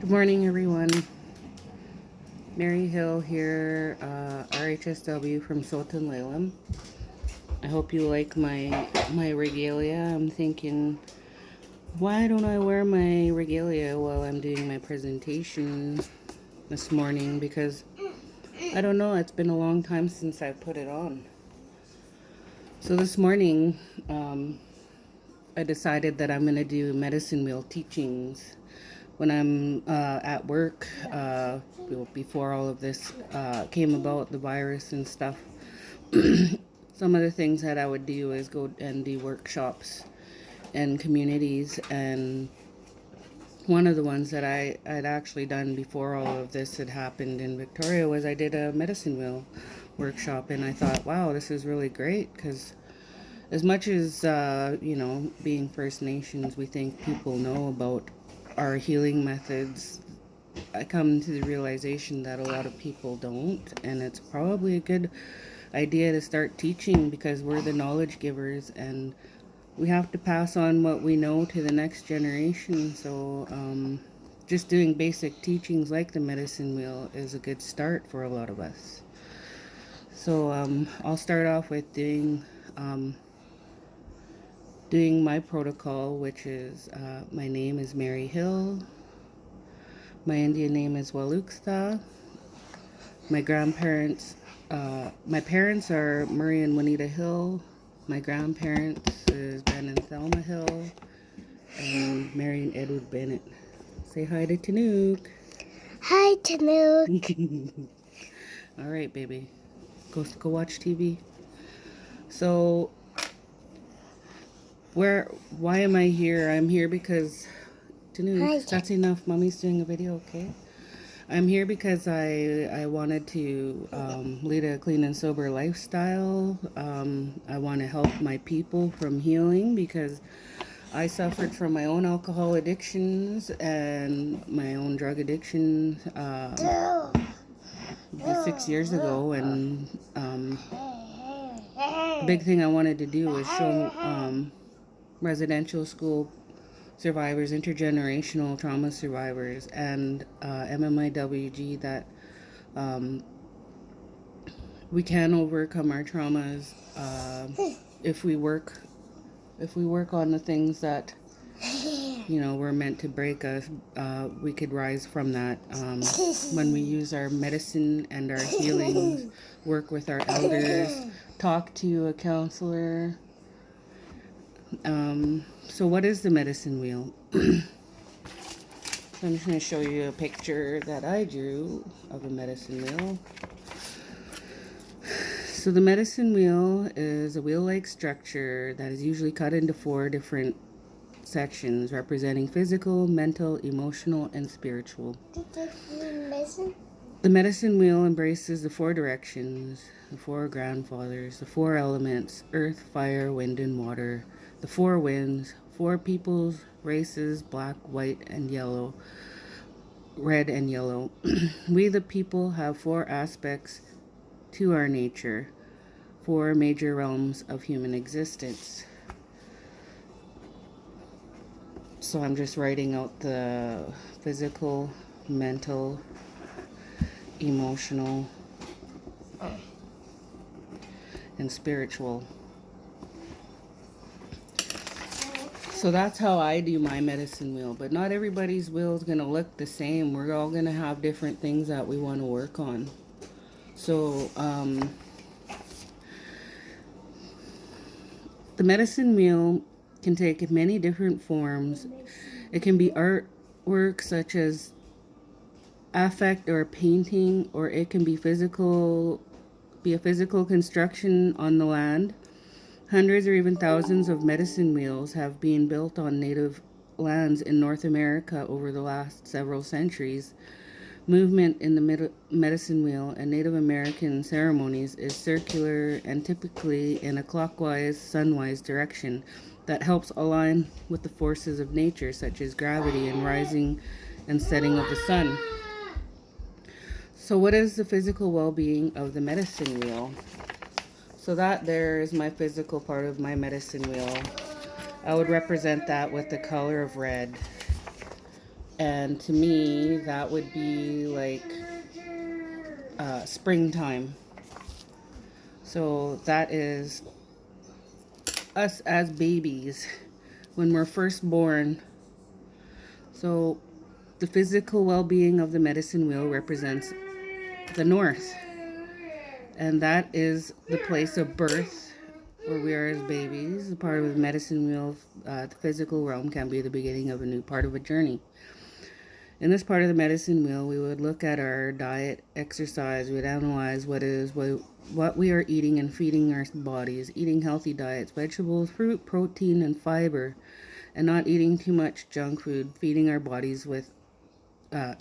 Good morning, everyone. Mary Hill here, RHSW from Sultan Laylam. I hope you like my regalia. I'm thinking, why don't I wear my regalia while I'm doing my presentation this morning? Because I don't know, it's been a long time since I put it on. So this morning, I decided that I'm going to do medicine wheel teachings when I'm at work, before all of this came about, the virus and stuff. Some of the things that I would do is go and do workshops in communities, and one of the ones that I'd actually done before all of this had happened in Victoria was I did a medicine wheel workshop, and I thought, wow, this is really great, because as much as being First Nations, we think people know about our healing methods, I come to the realization that a lot of people don't, and it's probably a good idea to start teaching, because we're the knowledge givers and we have to pass on what we know to the next generation. So just doing basic teachings like the medicine wheel is a good start for a lot of us. So I'll start off with doing my protocol, which is my name is Mary Hill. My Indian name is Waluxta. My grandparents, my parents are Murray and Juanita Hill. My grandparents is Ben and Thelma Hill, and Mary and Edward Bennett. Say hi to Tanook. Hi, Tanook. All right, baby. Go watch TV. So, why am I here? I'm here because Tanook, that's enough. Mommy's doing a video, okay? I'm here because I wanted to lead a clean and sober lifestyle. I want to help my people from healing, because I suffered from my own alcohol addictions and my own drug addictions 6 years ago. And the big thing I wanted to do was show residential school survivors, intergenerational trauma survivors, and MMIWG that we can overcome our traumas if we work on the things that were meant to break us. We could rise from that when we use our medicine and our healings, work with our elders, talk to a counselor. So what is the medicine wheel? So I'm just going to show you a picture that I drew of a medicine wheel. So the medicine wheel is a wheel-like structure that is usually cut into 4 different sections representing physical, mental, emotional, and spiritual. The medicine wheel embraces the 4 directions, the 4 grandfathers, the 4 elements, earth, fire, wind, and water, the 4 winds, 4 peoples, races, black, white, and yellow, red and yellow. We the people have 4 aspects to our nature, 4 major realms of human existence. So I'm just writing out the physical, mental, emotional, and spiritual. So that's how I do my medicine wheel, but not everybody's wheel is going to look the same. We're all going to have different things that we want to work on. So the medicine wheel can take many different forms. It can be artwork such as affect or painting, or it can be a physical construction on the land. Hundreds or even thousands of medicine wheels have been built on native lands in North America over the last several centuries. Movement in the medicine wheel and Native American ceremonies is circular and typically in a clockwise, sunwise direction that helps align with the forces of nature, such as gravity and rising and setting of the sun. So what is the physical well-being of the medicine wheel? So that there is my physical part of my medicine wheel. I would represent that with the color of red. And to me, that would be like springtime. So that is us as babies when we're first born. So the physical well-being of the medicine wheel represents the north, and that is the place of birth where we are as babies. The part of the medicine wheel, the physical realm, can be the beginning of a new part of a journey. In this part of the medicine wheel, we would look at our diet, exercise. We'd analyze what we are eating and feeding our bodies, eating healthy diets, vegetables, fruit, protein, and fiber, and not eating too much junk food, feeding our bodies with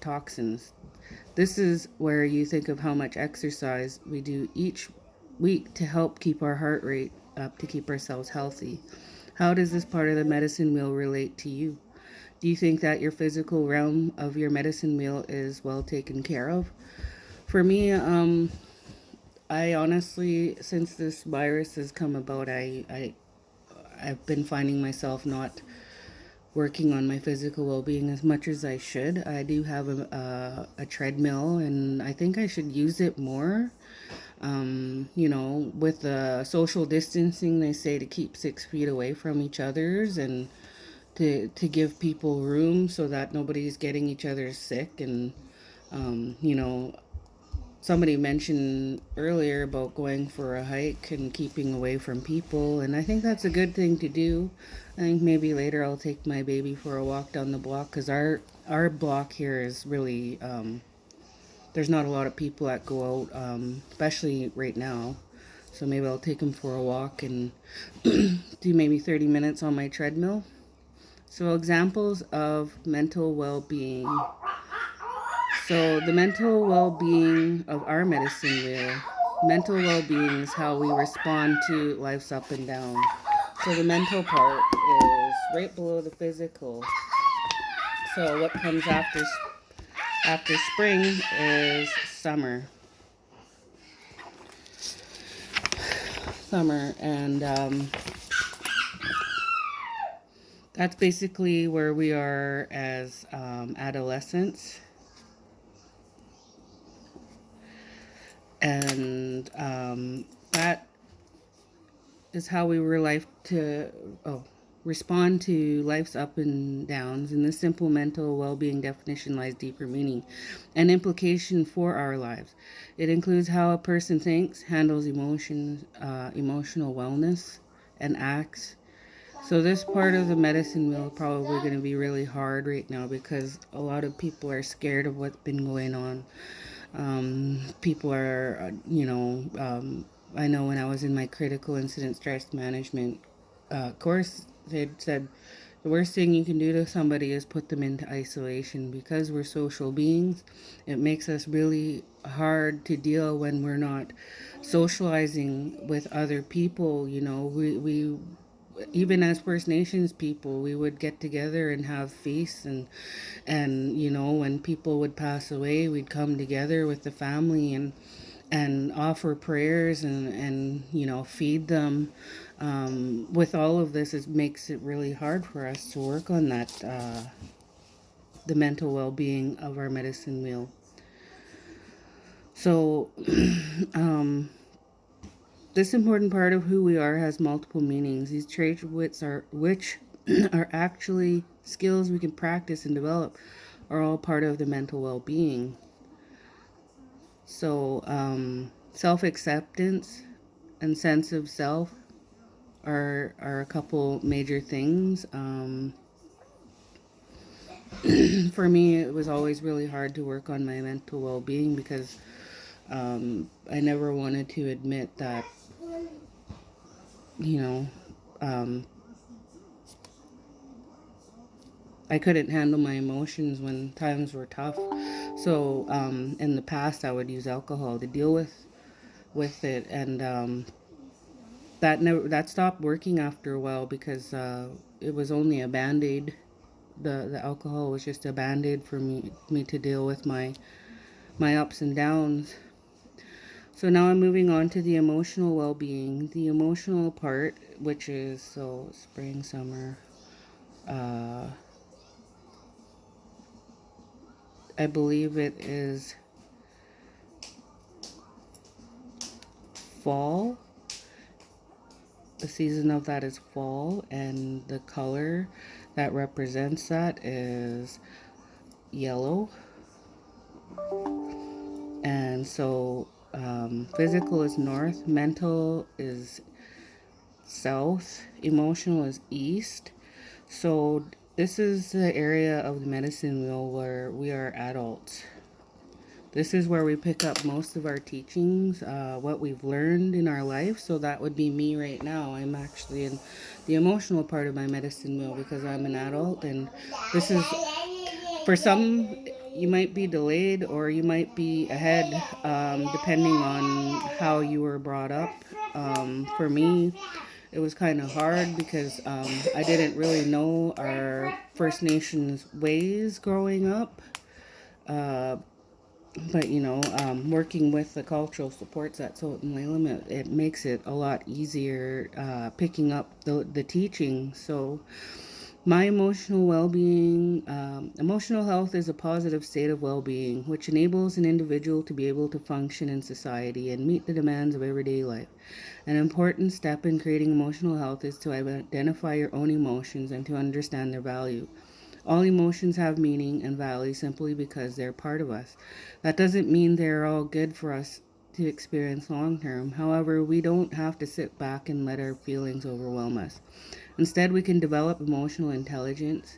toxins. This is where you think of how much exercise we do each week to help keep our heart rate up, to keep ourselves healthy. How does this part of the medicine wheel relate to you? Do you think that your physical realm of your medicine wheel is well taken care of? For me, I honestly, since this virus has come about, I've been finding myself not working on my physical well-being as much as I should. I do have a treadmill, and I think I should use it more. With the social distancing, they say to keep 6 feet away from each other's, and to give people room so that nobody's getting each other sick. And um, you know somebody mentioned earlier about going for a hike and keeping away from people, and I think that's a good thing to do. I think maybe later I'll take my baby for a walk down the block, because our block here is really there's not a lot of people that go out, especially right now. So maybe I'll take him for a walk and do maybe 30 minutes on my treadmill. So examples of mental well-being. So the mental well-being of our medicine wheel. Mental well-being is how we respond to life's up and down. So the mental part is right below the physical. So what comes after spring is summer. And that's basically where we are as adolescents. And that is how we were respond to life's up and downs. In this simple mental well-being definition lies deeper meaning and implication for our lives. It includes how a person thinks, handles emotions, emotional wellness, and acts. So this part of the medicine wheel is probably going to be really hard right now, because a lot of people are scared of what's been going on. People are, I know when I was in my critical incident stress management course, they said the worst thing you can do to somebody is put them into isolation. Because we're social beings, it makes us really hard to deal when we're not socializing with other people. We even as First Nations people, we would get together and have feasts, and when people would pass away, we'd come together with the family and offer prayers and feed them. With all of this, it makes it really hard for us to work on that, the mental well-being of our medicine wheel. So this important part of who we are has multiple meanings. These traits which are actually skills we can practice and develop are all part of the mental well-being. So self-acceptance and sense of self are a couple major things. For me, it was always really hard to work on my mental well-being, because I never wanted to admit that I couldn't handle my emotions when times were tough. So in the past, I would use alcohol to deal with it, and that stopped working after a while, because it was only a band-aid. The alcohol was just a band-aid for me to deal with my ups and downs. So now I'm moving on to the emotional well-being. The emotional part, which is spring, summer, I believe it is fall. The season of that is fall, and the color that represents that is yellow. And so physical is north, mental is south, emotional is east. So this is the area of the medicine wheel where we are adults. This is where we pick up most of our teachings, what we've learned in our life. So that would be me right now. I'm actually in the emotional part of my medicine wheel because I'm an adult, and this is, for some, you might be delayed or you might be ahead, depending on how you were brought up. For me, it was kind of hard because I didn't really know our First Nations ways growing up. But working with the cultural supports at Sultan Laylam, it makes it a lot easier picking up the teaching. So my emotional well-being, emotional health is a positive state of well-being which enables an individual to be able to function in society and meet the demands of everyday life. An important step in creating emotional health is to identify your own emotions and to understand their value. All emotions have meaning and value simply because they're part of us. That doesn't mean they're all good for us to experience long term. However, we don't have to sit back and let our feelings overwhelm us. Instead, we can develop emotional intelligence,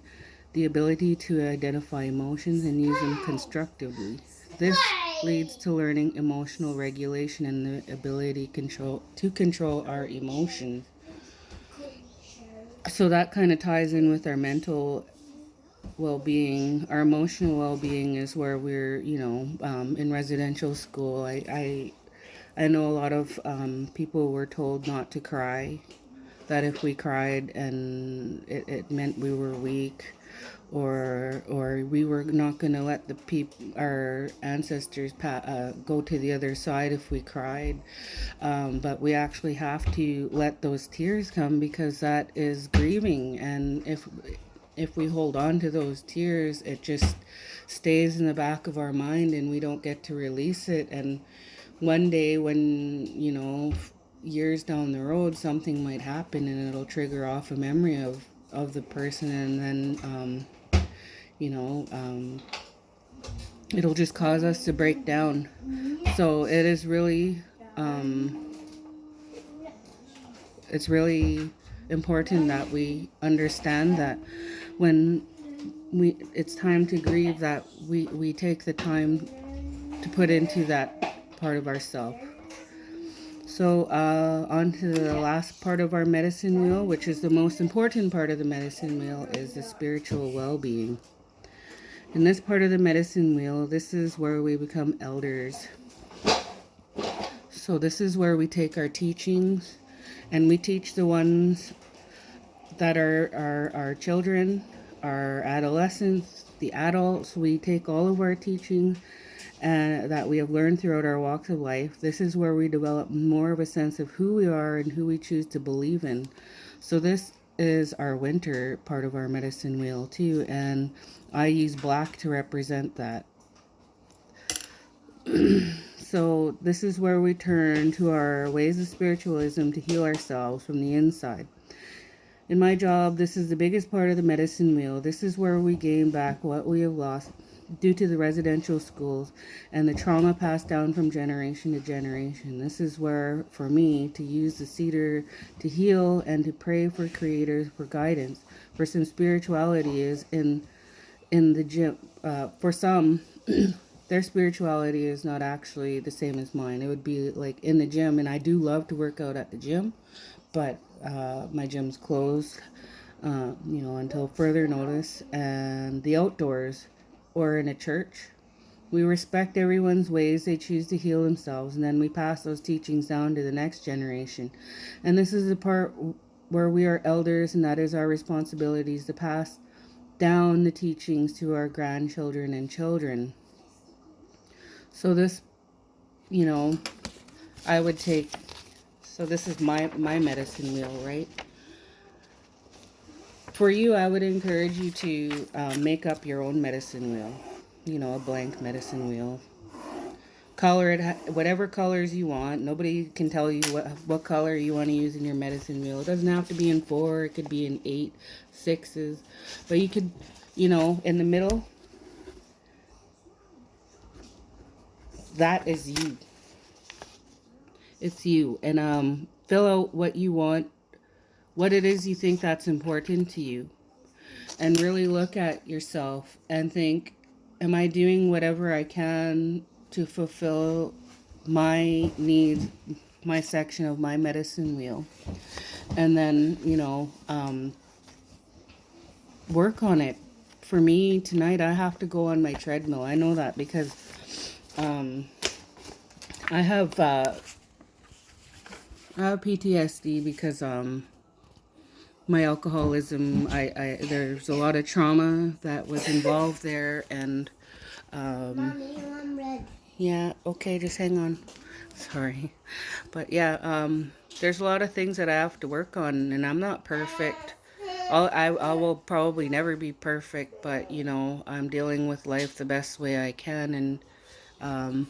the ability to identify emotions and use them constructively. This leads to learning emotional regulation and the ability to control our emotions. So that kind of ties in with our mental well-being. Our emotional well-being is where we're in residential school. I know a lot of people were told not to cry, that if we cried and it meant we were weak, or we were not going to let our ancestors go to the other side if we cried. But we actually have to let those tears come because that is grieving, and if we hold on to those tears, it just stays in the back of our mind and we don't get to release it. And one day when, years down the road, something might happen and it'll trigger off a memory of the person, and then, it'll just cause us to break down. So it is really, it's really important that we understand that when it's time to grieve, that we take the time to put into that part of ourself. So on to the last part of our medicine wheel, which is the most important part of the medicine wheel, is the spiritual well-being. In this part of the medicine wheel, this is where we become elders. So this is where we take our teachings and we teach the ones that are our children, our adolescents, the adults. We take all of our teachings that we have learned throughout our walks of life. This is where we develop more of a sense of who we are and who we choose to believe in. So this is our winter part of our medicine wheel too, and I use black to represent that. So this is where we turn to our ways of spiritualism to heal ourselves from the inside. In my job, this is the biggest part of the medicine wheel. This is where we gain back what we have lost due to the residential schools and the trauma passed down from generation to generation. This is where, for me, to use the cedar to heal and to pray for creators for guidance. For some, spirituality is in the gym. For some, their spirituality is not actually the same as mine. It would be like in the gym, and I do love to work out at the gym, but my gym's closed, until further notice. And the outdoors or in a church, we respect everyone's ways they choose to heal themselves, and then we pass those teachings down to the next generation. And this is the part where we are elders, and that is our responsibilities to pass down the teachings to our grandchildren and children. So this, I would take, so this is my medicine wheel, right? For you, I would encourage you to make up your own medicine wheel. a blank medicine wheel. Color it whatever colors you want. Nobody can tell you what color you want to use in your medicine wheel. It doesn't have to be in 4. It could be in 8, 6s. But you could, in the middle, that is you. It's you. And fill out what you want, what it is you think that's important to you. And really look at yourself and think, am I doing whatever I can to fulfill my needs, my section of my medicine wheel? And then, work on it. For me, tonight, I have to go on my treadmill. I know that because I have PTSD because my alcoholism, I there's a lot of trauma that was involved there, and Mommy, I'm red. yeah, okay, just hang on. Sorry. But yeah, there's a lot of things that I have to work on, and I'm not perfect. I will probably never be perfect, but I'm dealing with life the best way I can, and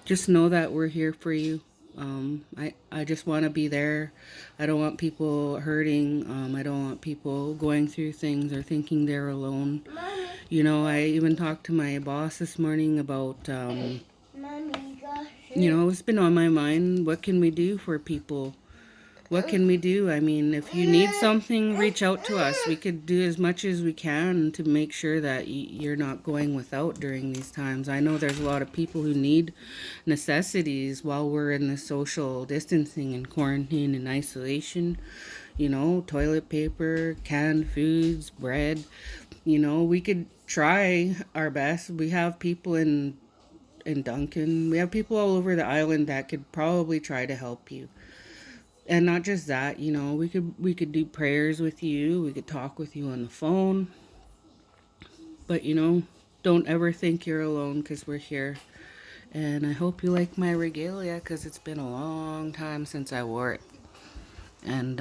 just know that we're here for you. I just want to be there. I don't want people hurting. I don't want people going through things or thinking they're alone. Mommy, I even talked to my boss this morning about, Mommy, gosh. it's been on my mind. What can we do for people? What can we do? I mean, if you need something, reach out to us. We could do as much as we can to make sure that you're not going without during these times. I know there's a lot of people who need necessities while we're in the social distancing and quarantine and isolation. Toilet paper, canned foods, bread. We could try our best. We have people in Duncan. We have people all over the island that could probably try to help you. And not just that, we could do prayers with you. We could talk with you on the phone. But don't ever think you're alone, because we're here. And I hope you like my regalia, because it's been a long time since I wore it. And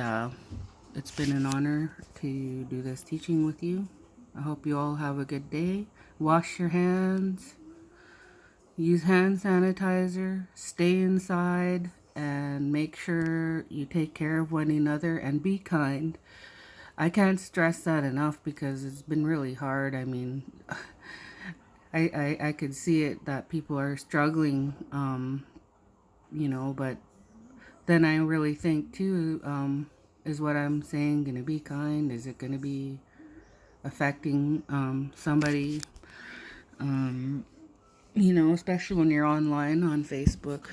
it's been an honor to do this teaching with you. I hope you all have a good day. Wash your hands. Use hand sanitizer. Stay inside. And make sure you take care of one another and be kind. I can't stress that enough because it's been really hard. I mean, I could see it that people are struggling, but then I really think too, is what I'm saying going to be kind? Is it going to be affecting somebody, especially when you're online on Facebook?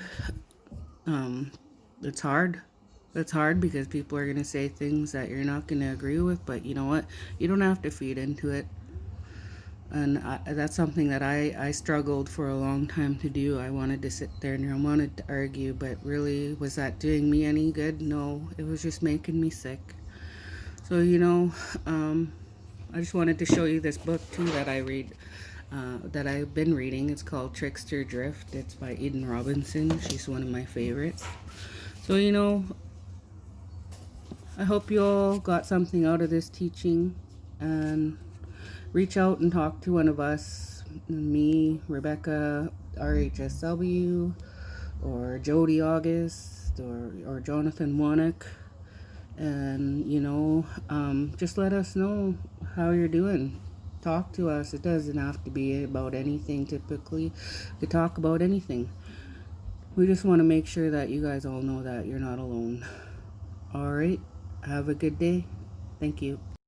It's hard. It's hard because people are going to say things that you're not going to agree with, but you know what? You don't have to feed into it. And that's something that I struggled for a long time to do. I wanted to sit there and I wanted to argue, but really, was that doing me any good? No, it was just making me sick. So, I just wanted to show you this book too that I read. That I've been reading. It's called Trickster Drift. It's by Eden Robinson. She's one of my favorites. So, I hope you all got something out of this teaching, and reach out and talk to one of us, me, Rebecca, RHSW, or Jody August, or Jonathan Wannock, and, just let us know how you're doing. Talk to us. It doesn't have to be about anything typically. We talk about anything. We just want to make sure that you guys all know that you're not alone. All right. Have a good day. Thank you.